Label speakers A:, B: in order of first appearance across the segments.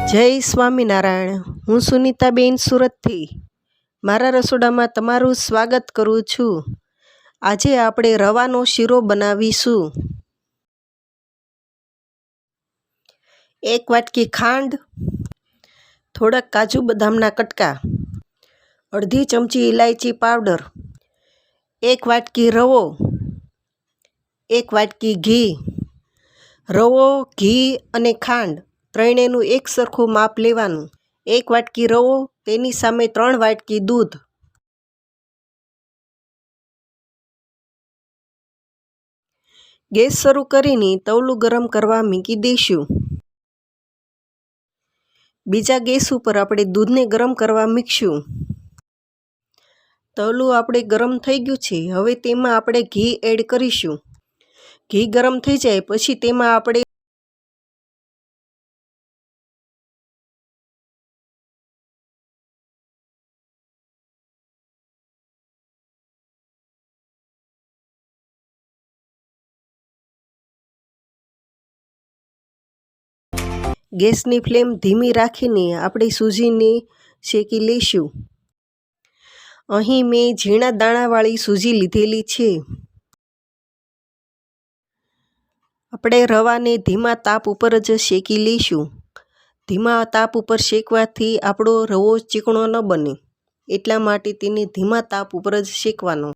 A: જય સ્વામિનારાયણ। હું સુનીતા બેન સુરતથી મારા રસોડામાં તમારું સ્વાગત કરું છું। આજે આપણે રવાનો શીરો બનાવીશું। 1 વાટકી ખાંડ, થોડાક કાજુ બદામના કટકા, અડધી ચમચી ઇલાયચી પાવડર, 1 વાટકી રવો, 1 વાટકી ઘી। રવો, ઘી અને ખાંડ ત્રણેયનું એક સરખું માપ લેવાનું। 1 વાટકી રવો, તેની સામે 3 વાટકી દૂધ। ગેસ શરૂ કરીને તવલું ગરમ કરવા મૂકી દઈશું। બીજા ગેસ ઉપર આપણે દૂધને ગરમ કરવા મૂકશું। તવલું આપણે ગરમ થઈ ગયું છે। હવે તેમાં આપણે ઘી એડ કરીશું। ઘી ગરમ થઈ જાય પછી તેમાં આપણે ગેસની ફ્લેમ ધીમી રાખીને આપણે સૂજીને શેકી લઈશું। અહીં મેં ઝીણા દાણાવાળી સૂજી લીધેલી છે। આપણે રવાને ધીમા તાપ ઉપર જ શેકી લઈશું। ધીમા તાપ ઉપર શેકવાથી આપણો રવો ચીકણો ન બને, એટલા માટે તેને ધીમા તાપ ઉપર જ શેકવાનો।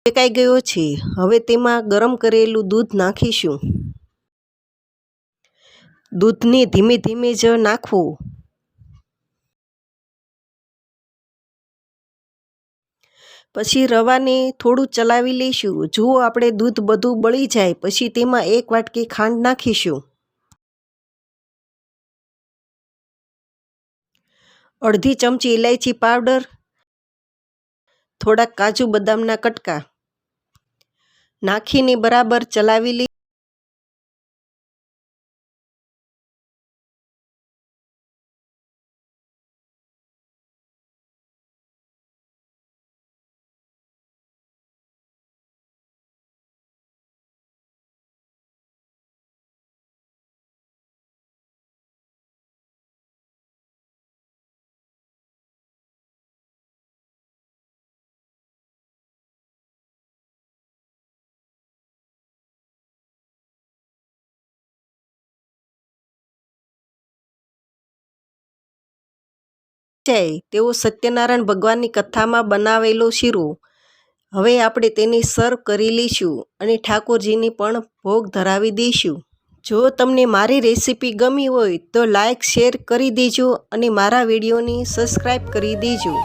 A: શેકાઈ ગયો છે। હવે તેમાં ગરમ કરેલું દૂધ નાખીશું। દૂધને ધીમે ધીમે જ નાખવું। પછી રવાને થોડું ચલાવી લઈશું। જો આપણે દૂધ બધું બળી જાય પછી તેમાં 1 વાટકી ખાંડ નાખીશું। અડધી ચમચી ઇલાયચી પાવડર, થોડાક કાજુ બદામના કટકા નાખીને બરાબર ચલાવી લઈ જાય તેવો સત્યનારાયણ ભગવાનની કથામાં બનાવેલો શીરો। હવે આપણે તેને સર્વ કરી લઈશું અને ઠાકોરજીને પણ ભોગ ધરાવી દઈશું। જો તમને મારી રેસીપી ગમી હોય તો લાઈક શેર કરી દેજો અને મારા વિડીયોને સબસ્ક્રાઈબ કરી દેજો।